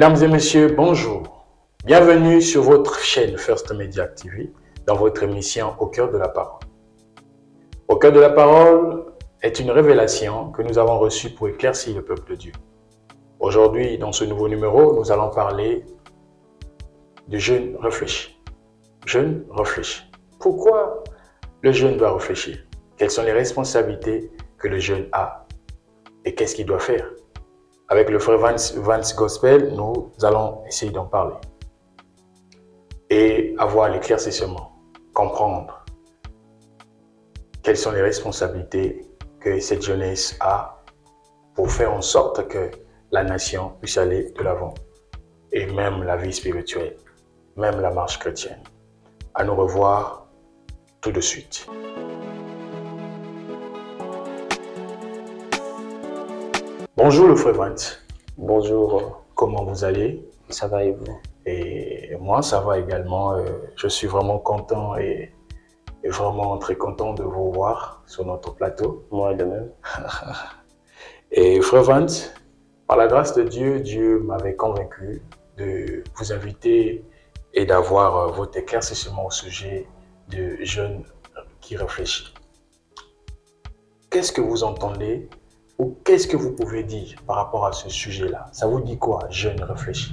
Mesdames et messieurs, bonjour. Bienvenue sur votre chaîne First Media TV dans votre émission Au cœur de la parole. Au cœur de la parole est une révélation que nous avons reçue pour éclaircir le peuple de Dieu. Aujourd'hui, dans ce nouveau numéro, nous allons parler du jeûne réfléchi. Jeûne réfléchi. Pourquoi le jeûne doit réfléchir? Quelles sont les responsabilités que le jeûne a? Et qu'est-ce qu'il doit faire? Avec le frère Vance Gospel, nous allons essayer d'en parler et avoir l'éclaircissement, comprendre quelles sont les responsabilités que cette jeunesse a pour faire en sorte que la nation puisse aller de l'avant et même la vie spirituelle, même la marche chrétienne. À nous revoir tout de suite. Bonjour le frère Vance. Bonjour. Comment vous allez? Ça va et vous? Et moi, ça va également. Je suis vraiment content et vraiment très content de vous voir sur notre plateau. Moi de même. Et frère Vance, par la grâce de Dieu, Dieu m'avait convaincu de vous inviter et d'avoir votre éclaircissement au sujet de jeûne qui réfléchit. Qu'est-ce que vous entendez ou qu'est-ce que vous pouvez dire par rapport à ce sujet-là? Ça vous dit quoi, jeûne réfléchi?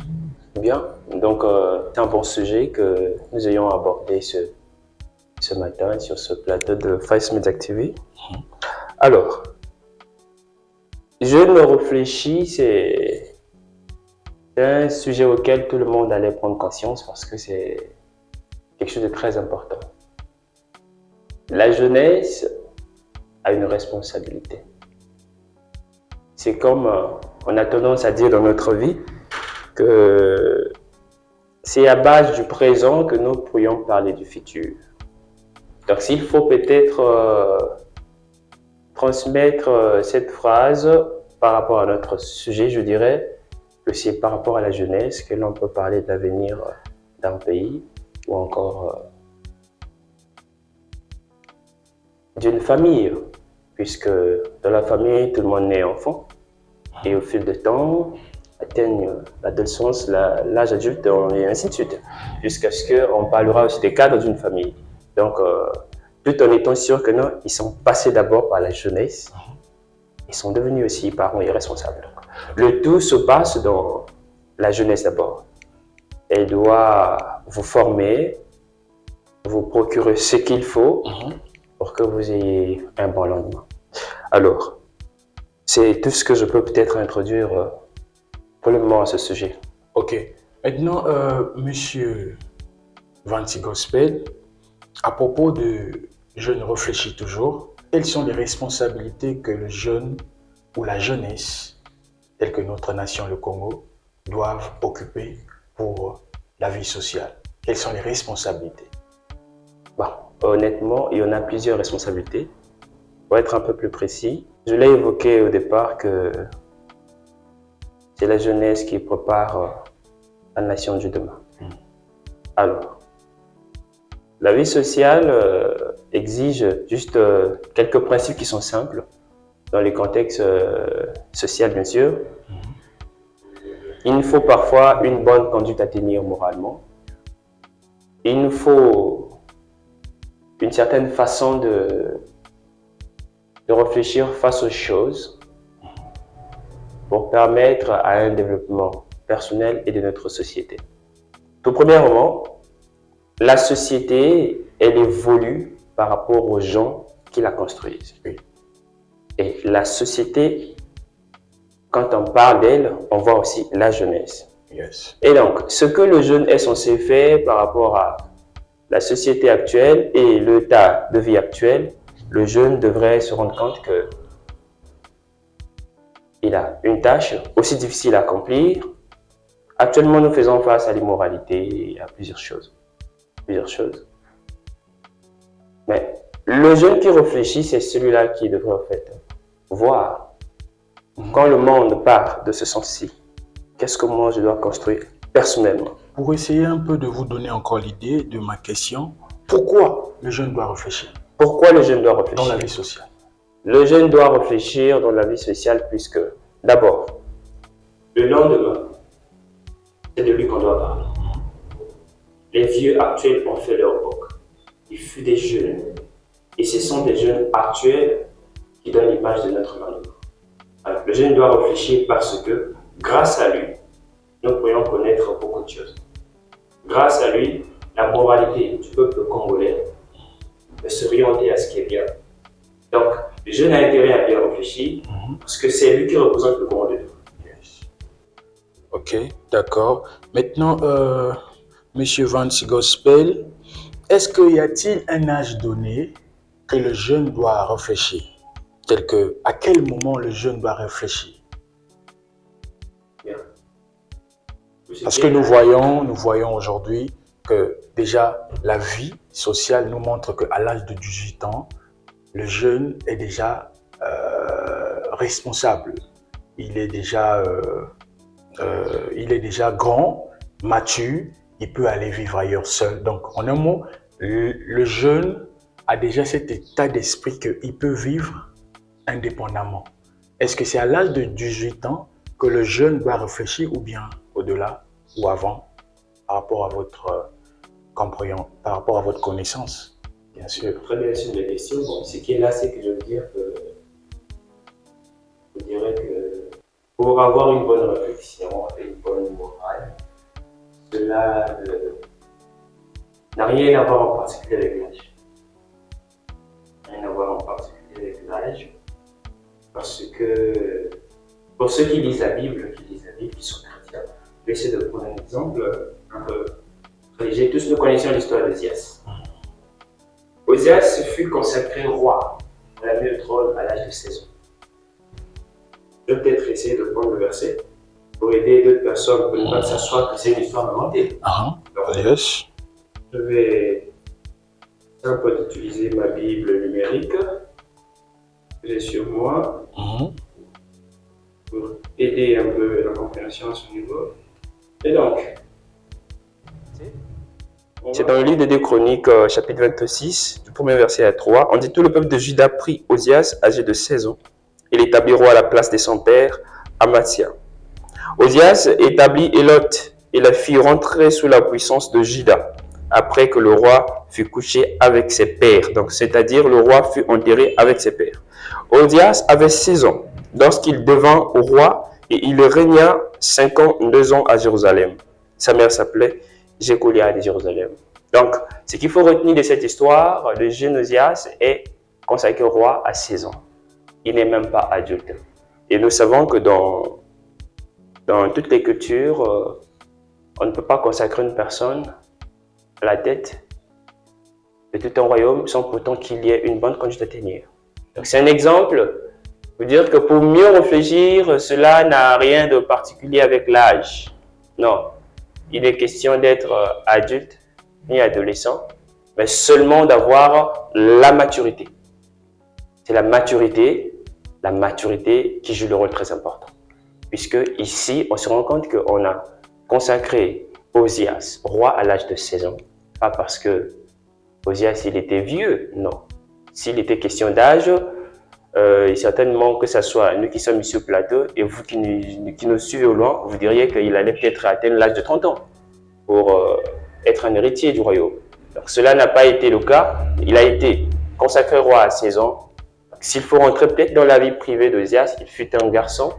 Bien, donc c'est un bon sujet que nous ayons abordé ce matin sur ce plateau de First Media TV. Alors, jeûne réfléchi, c'est un sujet auquel tout le monde allait prendre conscience parce que c'est quelque chose de très important. La jeunesse a une responsabilité. C'est comme on a tendance à dire dans notre vie que c'est à base du présent que nous pourrions parler du futur. Donc s'il faut peut-être transmettre cette phrase par rapport à notre sujet, je dirais que c'est par rapport à la jeunesse que l'on peut parler de l'avenir d'un pays ou encore d'une famille. Puisque dans la famille, tout le monde naît enfant et au fil du temps, atteignent l'adolescence, l'âge adulte et ainsi de suite, jusqu'à ce qu'on parlera aussi des cadres d'une famille. Donc, tout en étant sûr que non, ils sont passés d'abord par la jeunesse, ils sont devenus aussi parents et responsables. Donc, le tout se passe dans la jeunesse d'abord. Elle doit vous former, vous procurer ce qu'il faut pour que vous ayez un bon lendemain. Alors, c'est tout ce que je peux peut-être introduire pour le moment à ce sujet. Ok. Maintenant, monsieur Vance Gospel, à propos de jeûne réfléchit toujours, quelles sont les responsabilités que le jeune ou la jeunesse, telle que notre nation, le Congo, doivent occuper pour la vie sociale? Quelles sont les responsabilités? Bon, honnêtement, il y en a plusieurs responsabilités. Pour être un peu plus précis, je l'ai évoqué au départ que c'est la jeunesse qui prépare la nation du demain. Alors, la vie sociale exige juste quelques principes qui sont simples dans les contextes sociaux, bien sûr. Il nous faut parfois une bonne conduite à tenir moralement. Il nous faut une certaine façon de réfléchir face aux choses pour permettre à un développement personnel et de notre société. Tout premièrement, la société, elle évolue par rapport aux gens qui la construisent. Et la société, quand on parle d'elle, on voit aussi la jeunesse. Yes. Et donc, ce que le jeune est censé faire par rapport à la société actuelle et l'état de vie actuel, le jeune devrait se rendre compte qu'il a une tâche aussi difficile à accomplir. Actuellement, nous faisons face à l'immoralité et à plusieurs choses. Mais le jeune qui réfléchit, c'est celui-là qui devrait en fait voir. Quand le monde part de ce sens-ci, qu'est-ce que moi je dois construire personnellement? Pour essayer un peu de vous donner encore l'idée de ma question, pourquoi le jeune doit réfléchir? Pourquoi le jeune doit réfléchir? Dans la vie sociale. Le jeune doit réfléchir dans la vie sociale puisque, d'abord, le lendemain, c'est de lui qu'on doit parler. Les vieux actuels ont fait leur époque. Il fut des jeunes. Et ce sont des jeunes actuels qui donnent l'image de notre manœuvre. Alors, le jeune doit réfléchir parce que, grâce à lui, nous pourrions connaître beaucoup de choses. Grâce à lui, la moralité du peuple congolais peut s'orienter à ce qui est bien. Donc, le jeune a intérêt à bien réfléchir parce que c'est lui qui représente le Congo de demain. Yes. Ok, d'accord. Maintenant, Monsieur Vance Gospel, est-ce qu'il y a-t-il un âge donné que le jeune doit réfléchir? Tel que, à quel moment le jeune doit réfléchir? Bien. Parce que nous voyons aujourd'hui que déjà la vie sociale nous montre qu'à l'âge de 18 ans, le jeune est déjà responsable. Il est déjà grand, mature, il peut aller vivre ailleurs seul. Donc, en un mot, le jeune a déjà cet état d'esprit qu'il peut vivre indépendamment. Est-ce que c'est à l'âge de 18 ans que le jeune doit réfléchir ou bien au-delà ou avant par rapport à votre compréhension, par rapport à votre connaissance, bien sûr? Très bien sur la question. Bon, ce qui est là, c'est que je veux dire que je dirais que pour avoir une bonne réflexion et une bonne morale, cela n'a rien à voir en particulier avec l'âge. Rien à voir en particulier avec l'âge. Parce que pour ceux qui lisent la Bible, qui sont chrétiens, je vais essayer de prendre un exemple un peu léger. Tous nous connaissons l'histoire d'Ozias. Ozias fut consacré roi. On l'a mis au trône à l'âge de 16 ans. Je vais peut-être essayer de prendre le verset pour aider d'autres personnes pour ne pas s'asseoir que c'est une histoire inventée. Yes. Je vais un peu utiliser ma Bible numérique que j'ai sur moi pour aider un peu la compréhension à ce niveau. Et donc, c'est dans le livre des 2 Chroniques, chapitre 26, du premier verset à 3. On dit: tout le peuple de Juda prit Ozias, âgé de 16 ans, et l'établit roi à la place de son père, Amathia. Ozias établit Élot et la fit rentrer sous la puissance de Juda, après que le roi fut couché avec ses pères. Donc, c'est-à-dire le roi fut enterré avec ses pères. Ozias avait 6 ans lorsqu'il devint roi et il régna 52 ans à Jérusalem. Sa mère s'appelait Jécolia de Jérusalem. Donc, ce qu'il faut retenir de cette histoire, le jeune Ozias est consacré roi à 6 ans. Il n'est même pas adulte. Et nous savons que dans toutes les cultures, on ne peut pas consacrer une personne à la tête de tout un royaume sans pourtant qu'il y ait une bonne conduite à tenir. Donc, c'est un exemple pour dire que pour mieux réfléchir, cela n'a rien de particulier avec l'âge. Non, il est question d'être adulte ni adolescent, mais seulement d'avoir la maturité. C'est la maturité qui joue le rôle très important. Puisque ici, on se rend compte qu'on a consacré Ozias, roi à l'âge de 16 ans. Pas parce que Ozias, il était vieux, non. S'il était question d'âge, certainement que ce soit nous qui sommes ici au plateau et vous qui nous suivez au loin, vous diriez qu'il allait peut-être atteindre l'âge de 30 ans pour être un héritier du royaume. Donc cela n'a pas été le cas. Il a été consacré roi à 16 ans. S'il faut rentrer peut-être dans la vie privée d'Ozias, il fut un garçon,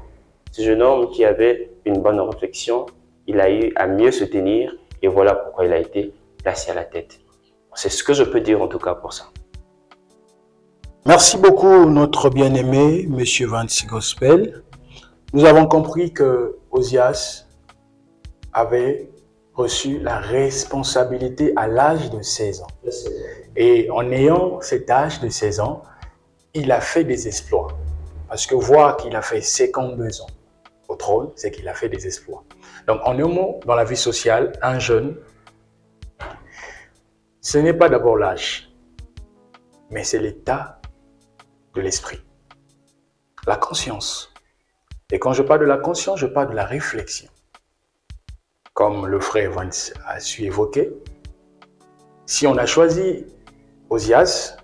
ce jeune homme qui avait une bonne réflexion, il a eu à mieux se tenir et voilà pourquoi il a été placé à la tête. C'est ce que je peux dire en tout cas pour ça. Merci beaucoup, notre bien-aimé, Monsieur Vance Gospel. Nous avons compris que Ozias avait reçu la responsabilité à l'âge de 16 ans. Et en ayant cet âge de 16 ans, il a fait des exploits. Parce que voir qu'il a fait 52 ans au trône, c'est qu'il a fait des exploits. Donc, en un mot, dans la vie sociale, un jeune, ce n'est pas d'abord l'âge, mais c'est l'état de l'esprit, la conscience. Et quand je parle de la conscience, je parle de la réflexion. Comme le frère Vance a su évoquer, si on a choisi Ozias,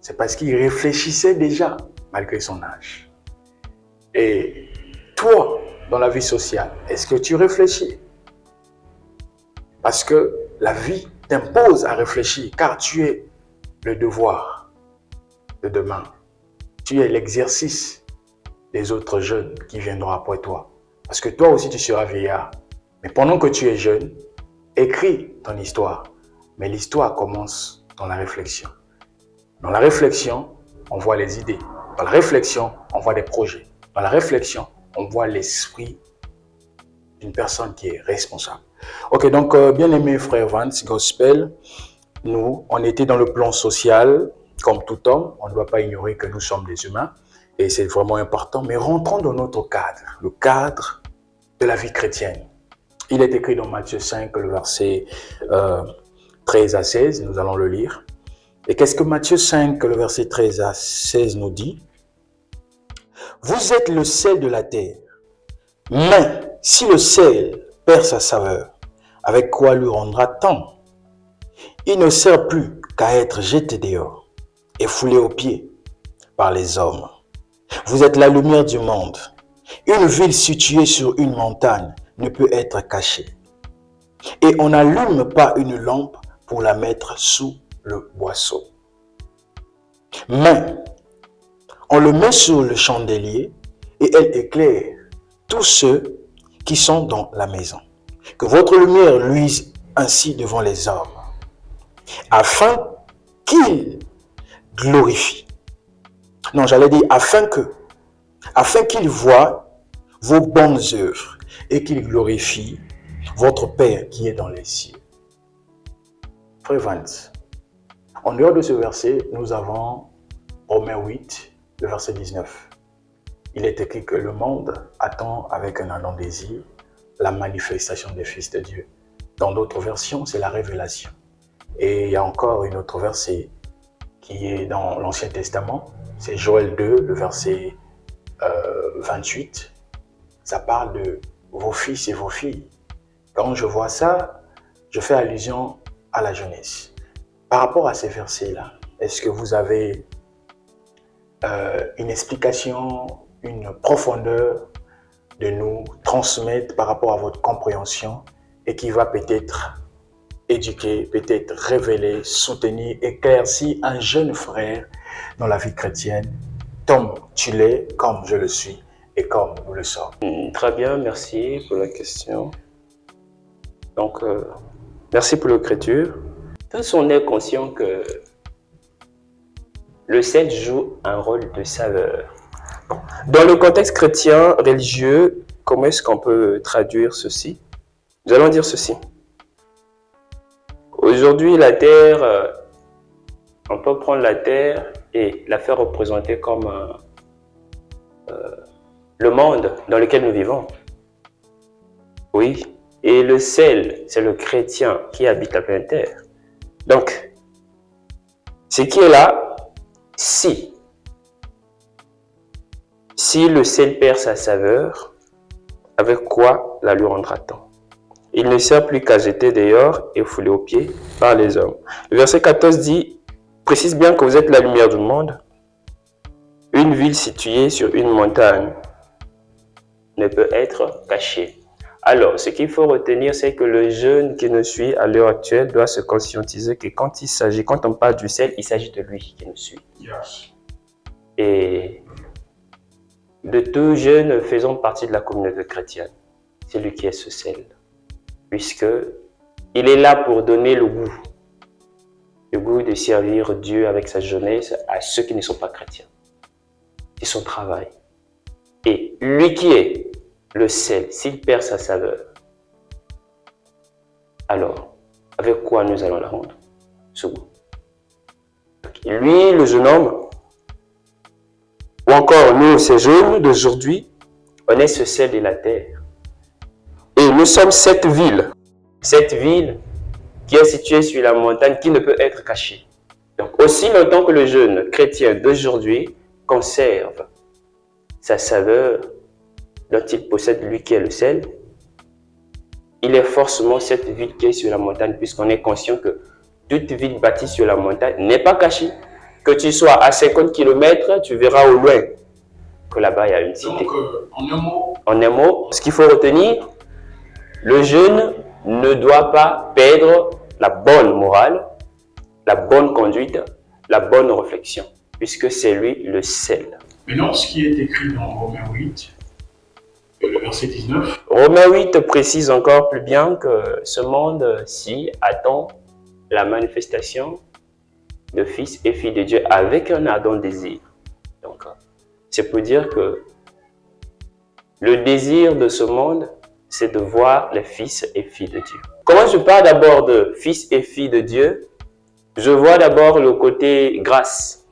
c'est parce qu'il réfléchissait déjà, malgré son âge. Et toi, dans la vie sociale, est-ce que tu réfléchis? Parce que la vie t'impose à réfléchir, car tu es le devoir de demain. Tu es l'exercice des autres jeunes qui viendront après toi. Parce que toi aussi, tu seras vieillard. Mais pendant que tu es jeune, écris ton histoire. Mais l'histoire commence dans la réflexion. Dans la réflexion, on voit les idées. Dans la réflexion, on voit des projets. Dans la réflexion, on voit l'esprit d'une personne qui est responsable. Ok, donc, bien-aimé frère Vance Gospel, nous, on était dans le plan social, comme tout homme. On ne doit pas ignorer que nous sommes des humains. Et c'est vraiment important. Mais rentrons dans notre cadre, le cadre de la vie chrétienne. Il est écrit dans Matthieu 5, le verset 13 à 16. Nous allons le lire. Et qu'est-ce que Matthieu 5, le verset 13 à 16 nous dit? Vous êtes le sel de la terre. Mais si le sel perd sa saveur, avec quoi lui rendra-t-on? Il ne sert plus qu'à être jeté dehors et foulé aux pieds par les hommes. Vous êtes la lumière du monde. Une ville située sur une montagne ne peut être cachée. Et on n'allume pas une lampe pour la mettre sous le boisseau. Mais on le met sur le chandelier et elle éclaire tous ceux qui sont dans la maison. Que votre lumière luise ainsi devant les hommes, afin qu'ils glorifient. Non, j'allais dire afin qu'ils voient vos bonnes œuvres et qu'ils glorifient votre Père qui est dans les cieux. Frère Vance, en dehors de ce verset, nous avons Romains 8, le verset 19. Il est écrit que le monde attend avec un ardent désir la manifestation des fils de Dieu. Dans d'autres versions, c'est la révélation. Et il y a encore une autre verset qui est dans l'Ancien Testament, c'est Joël 2, le verset 28. Ça parle de vos fils et vos filles. Quand je vois ça, je fais allusion à la jeunesse. Par rapport à ces versets-là, est-ce que vous avez une explication, une profondeur de nous transmettre par rapport à votre compréhension et qui va peut-être éduquer, peut-être révéler, soutenir, éclaircir un jeune frère dans la vie chrétienne, comme tu l'es, comme je le suis et comme nous le sommes? Très bien, merci pour la question. Donc, merci pour l'écriture. Tous on est conscient que le sel joue un rôle de saveur. Dans le contexte chrétien, religieux, comment est-ce qu'on peut traduire ceci? Nous allons dire ceci. Aujourd'hui, la terre, on peut prendre la terre et la faire représenter comme le monde dans lequel nous vivons. Oui, et le sel, c'est le chrétien qui habite la pleine terre. Donc, ce qui est là, si le sel perd sa saveur, avec quoi la lui rendra-t-on? Il ne sert plus qu'à jeter dehors et fouler aux pieds par les hommes. Le verset 14 dit, précise bien que vous êtes la lumière du monde. Une ville située sur une montagne ne peut être cachée. Alors, ce qu'il faut retenir, c'est que le jeune qui nous suit à l'heure actuelle doit se conscientiser que quand on parle du sel, il s'agit de lui qui nous suit. Yes. Et de tous jeunes faisant partie de la communauté chrétienne, c'est lui qui est ce sel. Puisque il est là pour donner le goût de servir Dieu avec sa jeunesse à ceux qui ne sont pas chrétiens. C'est son travail. Et lui qui est le sel, s'il perd sa saveur, alors, avec quoi nous allons la rendre? Ce goût. Lui, le jeune homme, ou encore nous, ces jeunes d'aujourd'hui, on est ce sel de la terre. Et nous sommes cette ville qui est située sur la montagne qui ne peut être cachée. Donc, aussi longtemps que le jeune chrétien d'aujourd'hui conserve sa saveur dont il possède lui qui est le sel, il est forcément cette ville qui est sur la montagne, puisqu'on est conscient que toute ville bâtie sur la montagne n'est pas cachée. Que tu sois à 50 km, tu verras au loin que là-bas il y a une cité. Donc, en un mot, En un mot, ce qu'il faut retenir, le jeune ne doit pas perdre la bonne morale, la bonne conduite, la bonne réflexion, puisque c'est lui le sel. Maintenant, ce qui est écrit dans Romains 8, le verset 19. Romains 8 précise encore plus bien que ce monde-ci attend la manifestation de fils et filles de Dieu avec un ardent désir. Donc, c'est pour dire que le désir de ce monde, c'est de voir les fils et filles de Dieu. Comment je parle d'abord de fils et filles de Dieu? Je vois d'abord le côté grâce.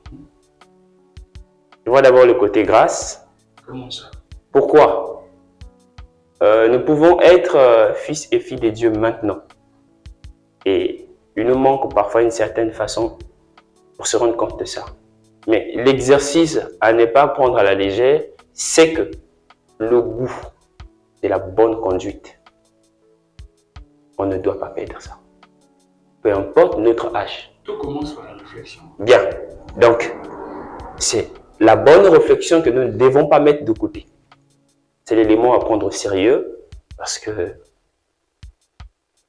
Je vois d'abord le côté grâce. Comment ça? Pourquoi? Nous pouvons être fils et filles de Dieu maintenant. Et il nous manque parfois une certaine façon pour se rendre compte de ça. Mais l'exercice à ne pas prendre à la légère, c'est que le goût de la bonne conduite, on ne doit pas perdre ça. Peu importe notre âge. Tout commence par la réflexion. Bien. Donc, c'est la bonne réflexion que nous ne devons pas mettre de côté. C'est l'élément à prendre au sérieux parce que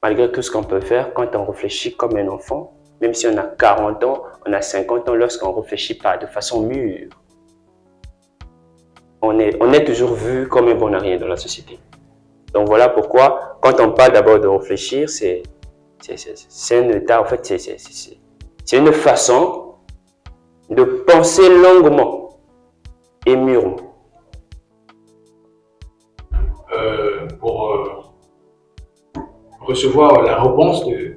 malgré tout ce qu'on peut faire, quand on réfléchit comme un enfant, même si on a 40 ans, on a 50 ans, lorsqu'on ne réfléchit pas de façon mûre, on est toujours vu comme un bon à rien dans la société. Donc voilà pourquoi, quand on parle d'abord de réfléchir, c'est un état, en fait, c'est une façon de penser longuement et mûrement. Pour recevoir la réponse de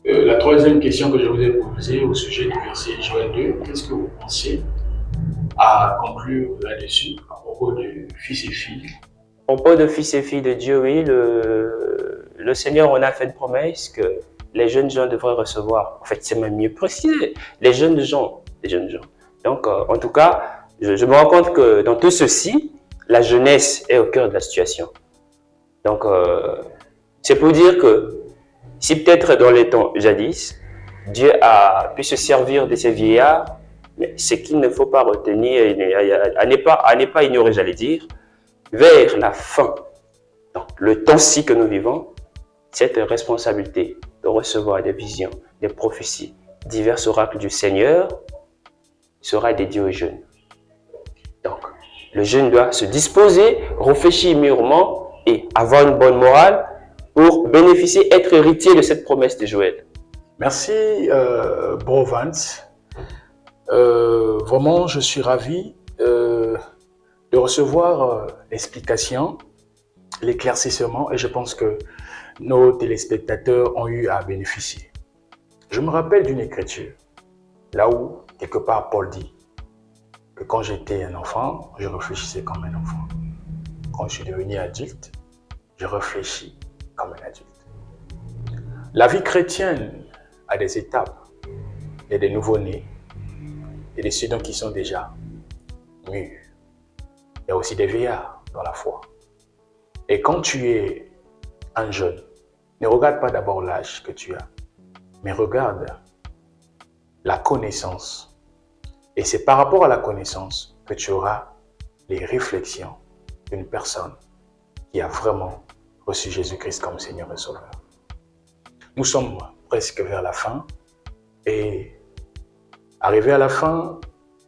la troisième question que je vous ai posée au sujet du verset Joël 2, qu'est-ce que vous pensez à conclure là-dessus à propos de fils et filles? À propos de fils et filles de Dieu, oui, le Seigneur en a fait une promesse que les jeunes gens devraient recevoir. En fait, c'est même mieux précisé, les jeunes gens. Donc, en tout cas, je me rends compte que dans tout ceci, la jeunesse est au cœur de la situation. Donc, c'est pour dire que si peut-être dans les temps jadis, Dieu a pu se servir de ces vieillards, mais ce qu'il ne faut pas retenir, à ne pas ignorer, j'allais dire, vers la fin, donc le temps-ci que nous vivons, cette responsabilité de recevoir des visions, des prophéties, divers oracles du Seigneur sera dédiée aux jeunes. Donc, le jeune doit se disposer, réfléchir mûrement et avoir une bonne morale pour bénéficier, être héritier de cette promesse de Joël. Merci, Bro Vance. Vraiment, je suis ravi de recevoir l'explication, l'éclaircissement, et je pense que nos téléspectateurs ont eu à bénéficier. Je me rappelle d'une écriture, là où, quelque part, Paul dit que quand j'étais un enfant, je réfléchissais comme un enfant. Quand je suis devenu adulte, je réfléchis comme un adulte. La vie chrétienne a des étapes. Il y a des nouveau-nés et des ceux qui sont déjà mûrs. Il y a aussi des vieillards dans la foi. Et quand tu es un jeune, ne regarde pas d'abord l'âge que tu as, mais regarde la connaissance. Et c'est par rapport à la connaissance que tu auras les réflexions d'une personne qui a vraiment reçu Jésus-Christ comme Seigneur et Sauveur. Nous sommes presque vers la fin et arrivé à la fin,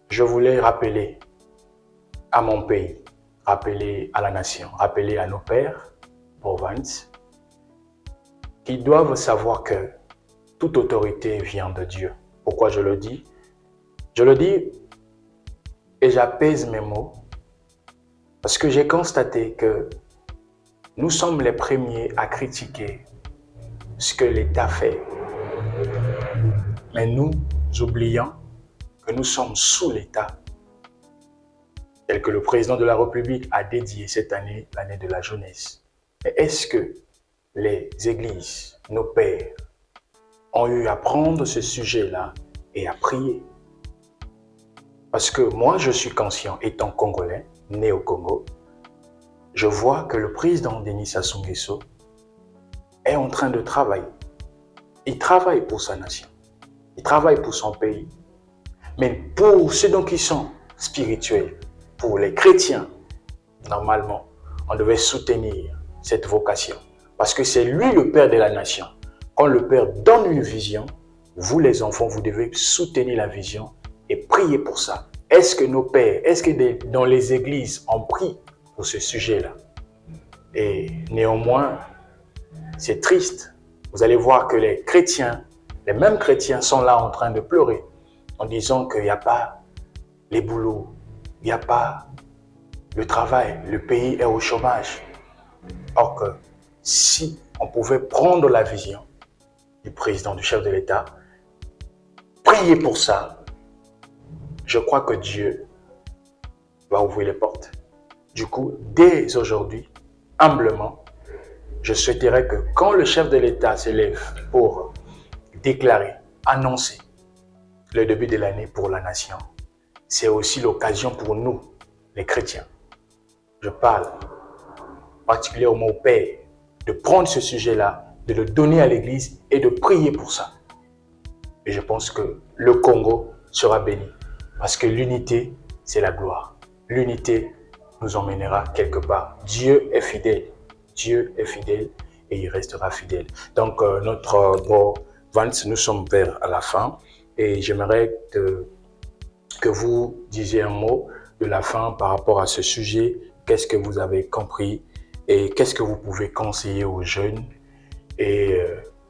je voulais rappeler à mon pays, rappeler à la nation, rappeler à nos pères, provinces, qu'ils doivent savoir que toute autorité vient de Dieu. Pourquoi je le dis? Je le dis et j'apaise mes mots parce que j'ai constaté que nous sommes les premiers à critiquer ce que l'État fait. Mais nous oublions que nous sommes sous l'État, tel que le président de la République a dédié cette année, l'année de la jeunesse. Mais est-ce que les églises, nos pères, ont eu à prendre ce sujet-là et à prier? Parce que moi, je suis conscient, étant congolais, né au Congo, je vois que le président Denis Sassou Nguesso est en train de travailler. Il travaille pour sa nation, il travaille pour son pays. Mais pour ceux qui sont spirituels, pour les chrétiens, normalement, on devait soutenir cette vocation. Parce que c'est lui le père de la nation. Quand le père donne une vision, vous les enfants, vous devez soutenir la vision et prier pour ça. Est-ce que nos pères, est-ce que dans les églises, on prie pour ce sujet-là? Et néanmoins, c'est triste. Vous allez voir que les chrétiens, les mêmes chrétiens sont là en train de pleurer en disant qu'il n'y a pas les boulots, il n'y a pas le travail, le pays est au chômage. Or que si on pouvait prendre la vision du président, du chef de l'État, prier pour ça, je crois que Dieu va ouvrir les portes. Du coup, dès aujourd'hui, humblement, je souhaiterais que quand le chef de l'État s'élève pour déclarer, annoncer le début de l'année pour la nation, c'est aussi l'occasion pour nous, les chrétiens. Je parle particulièrement au Père, de prendre ce sujet-là, de le donner à l'Église et de prier pour ça. Et je pense que le Congo sera béni parce que l'unité, c'est la gloire. L'unité nous emmènera quelque part. Dieu est fidèle. Dieu est fidèle et il restera fidèle. Donc, notre bro Vance, nous sommes vers la fin et j'aimerais que vous disiez un mot de la fin par rapport à ce sujet. Qu'est-ce que vous avez compris et qu'est-ce que vous pouvez conseiller aux jeunes et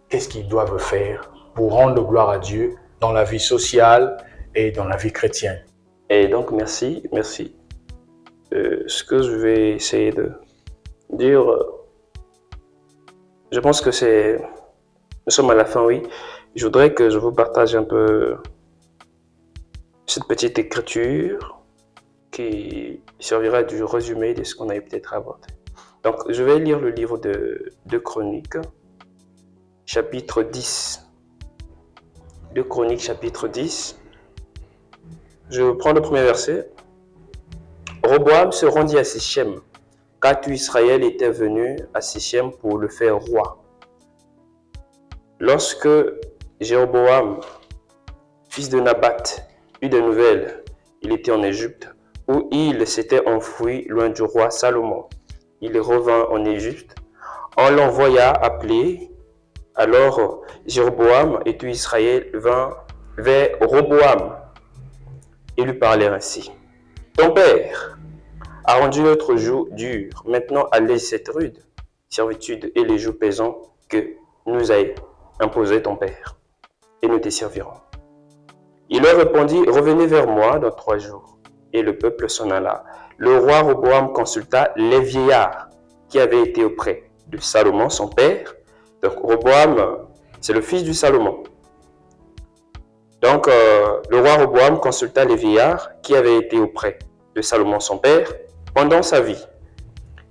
qu'est-ce qu'ils doivent faire pour rendre gloire à Dieu dans la vie sociale et dans la vie chrétienne? Et donc, merci. Ce que je vais essayer de dire, je pense que nous sommes à la fin, oui. Je voudrais que je vous partage un peu cette petite écriture qui servira du résumé de ce qu'on a peut-être abordé. Donc, je vais lire le livre de Chroniques, chapitre 10. De Chroniques, chapitre 10. Je prends le premier verset. Roboam se rendit à Sichem, car tout Israël était venu à Sichem pour le faire roi. Lorsque Jéroboam, fils de Nabat, eut des nouvelles, il était en Égypte, où il s'était enfoui loin du roi Salomon. Il revint en Égypte, on l'envoya appeler. Alors Jéroboam et tout Israël vint vers Roboam et lui parlèrent ainsi. Ton père a rendu notre joug dur. Maintenant allège cette rude servitude et les jours pesants que nous a imposé ton père, et nous te servirons. Il leur répondit, revenez vers moi dans 3 jours. Et le peuple s'en alla. Le roi Roboam consulta les vieillards qui avaient été auprès de Salomon, son père. Donc Roboam, c'est le fils du Salomon. Donc le roi Roboam consulta les vieillards qui avaient été auprès de Salomon, son père, pendant sa vie.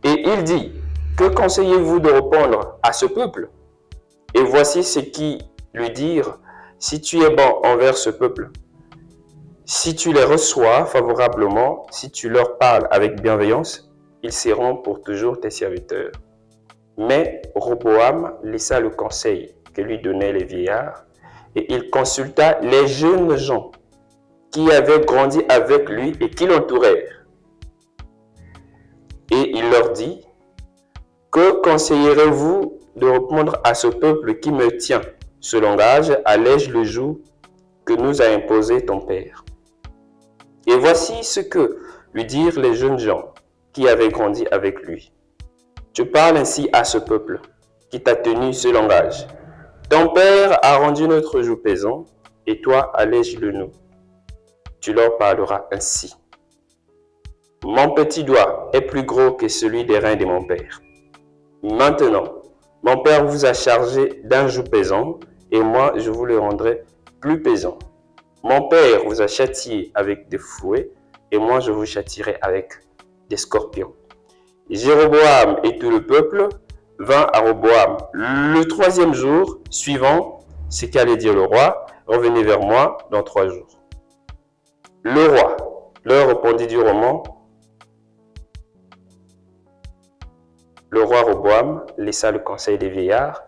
Et il dit, que conseillez-vous de répondre à ce peuple? Et voici ce qu'ils lui dirent, si tu es bon envers ce peuple, si tu les reçois favorablement, si tu leur parles avec bienveillance, ils seront pour toujours tes serviteurs. Mais Roboam laissa le conseil que lui donnaient les vieillards et il consulta les jeunes gens qui avaient grandi avec lui et qui l'entourèrent. Et il leur dit, que conseillerez-vous de répondre à ce peuple qui me tient? Ce langage allège le joug que nous a imposé ton père. Et voici ce que lui dirent les jeunes gens qui avaient grandi avec lui. Tu parles ainsi à ce peuple qui t'a tenu ce langage. Ton père a rendu notre joug pesant et toi allège-le nous. Tu leur parleras ainsi. Mon petit doigt est plus gros que celui des reins de mon père. Maintenant, mon père vous a chargé d'un joug pesant et moi je vous le rendrai plus pesant. Mon père vous a châtié avec des fouets et moi je vous châtierai avec des scorpions. Jéroboam et tout le peuple vint à Roboam. Le 3e jour suivant, ce qu'allait dire le roi, revenez vers moi dans 3 jours. Le roi leur répondit durement. Le roi Roboam laissa le conseil des vieillards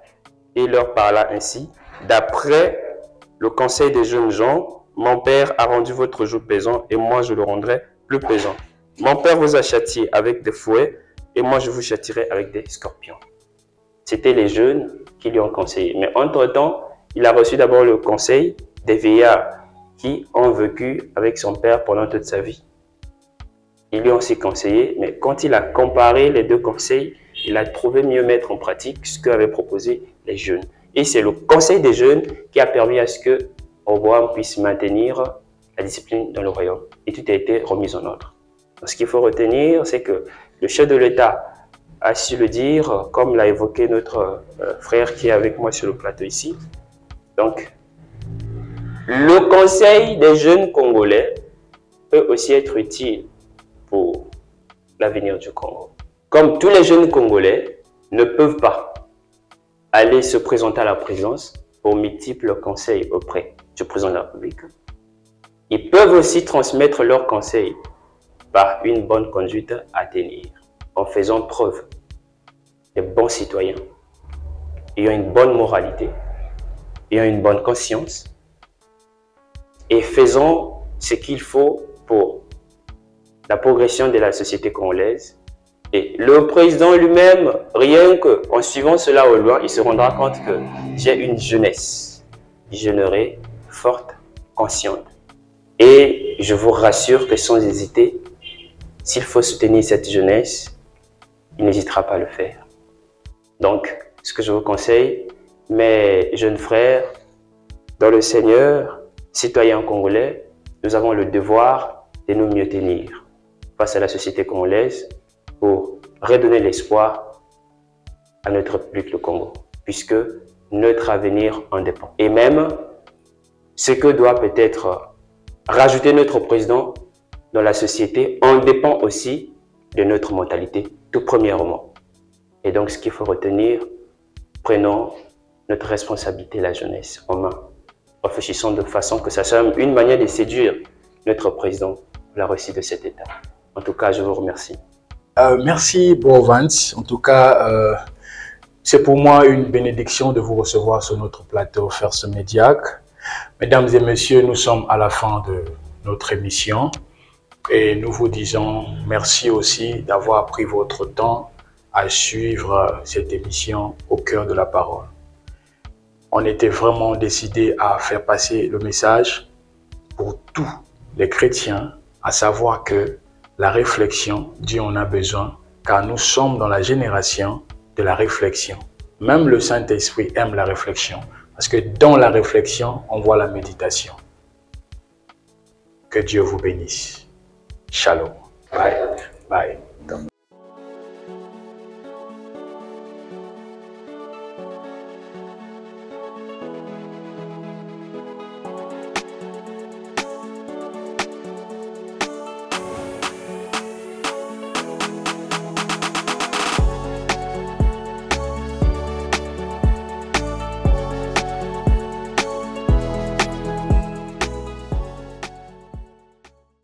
et leur parla ainsi. D'après le conseil des jeunes gens, mon père a rendu votre joug pesant et moi je le rendrai plus pesant. Mon père vous a châtié avec des fouets et moi je vous châtierai avec des scorpions. C'était les jeunes qui lui ont conseillé. Mais entre-temps, il a reçu d'abord le conseil des vieillards qui ont vécu avec son père pendant toute sa vie. Ils lui ont aussi conseillé, mais quand il a comparé les deux conseils, il a trouvé mieux mettre en pratique ce qu'avaient proposé les jeunes. Et c'est le conseil des jeunes qui a permis à ce que Roboam puisse maintenir la discipline dans le royaume. Et tout a été remis en ordre. Donc, ce qu'il faut retenir, c'est que le chef de l'État a su le dire, comme l'a évoqué notre frère qui est avec moi sur le plateau ici. Donc, le conseil des jeunes Congolais peut aussi être utile pour l'avenir du Congo. Comme tous les jeunes Congolais ne peuvent pas aller se présenter à la présidence pour multiples conseils auprès du président de la République, ils peuvent aussi transmettre leurs conseils par une bonne conduite à tenir, en faisant preuve de bons citoyens, ayant une bonne moralité, ayant une bonne conscience et faisant ce qu'il faut pour la progression de la société congolaise. Et le président lui-même, rien qu'en suivant cela au loin, il se rendra compte que j'ai une jeunesse jeûnerée, forte, consciente. Et je vous rassure que sans hésiter, s'il faut soutenir cette jeunesse, il n'hésitera pas à le faire. Donc, ce que je vous conseille, mes jeunes frères, dans le Seigneur, citoyens congolais, nous avons le devoir de nous mieux tenir face à la société congolaise pour redonner l'espoir à notre République, le Congo, puisque notre avenir en dépend. Et même, ce que doit peut-être rajouter notre président dans la société en dépend aussi de notre mentalité, tout premièrement. Et donc, ce qu'il faut retenir, prenons notre responsabilité, la jeunesse, en main. Réfléchissons de façon que ça soit une manière de séduire notre président pour la réussite de cet État. En tout cas, je vous remercie. Merci, Bro Vance. En tout cas, c'est pour moi une bénédiction de vous recevoir sur notre plateau First Mediac. Mesdames et messieurs, nous sommes à la fin de notre émission et nous vous disons merci aussi d'avoir pris votre temps à suivre cette émission au cœur de la parole. On était vraiment décidé à faire passer le message pour tous les chrétiens, à savoir que la réflexion, Dieu en a besoin, car nous sommes dans la génération de la réflexion. Même le Saint-Esprit aime la réflexion, parce que dans la réflexion, on voit la méditation. Que Dieu vous bénisse. Shalom. Bye. Bye.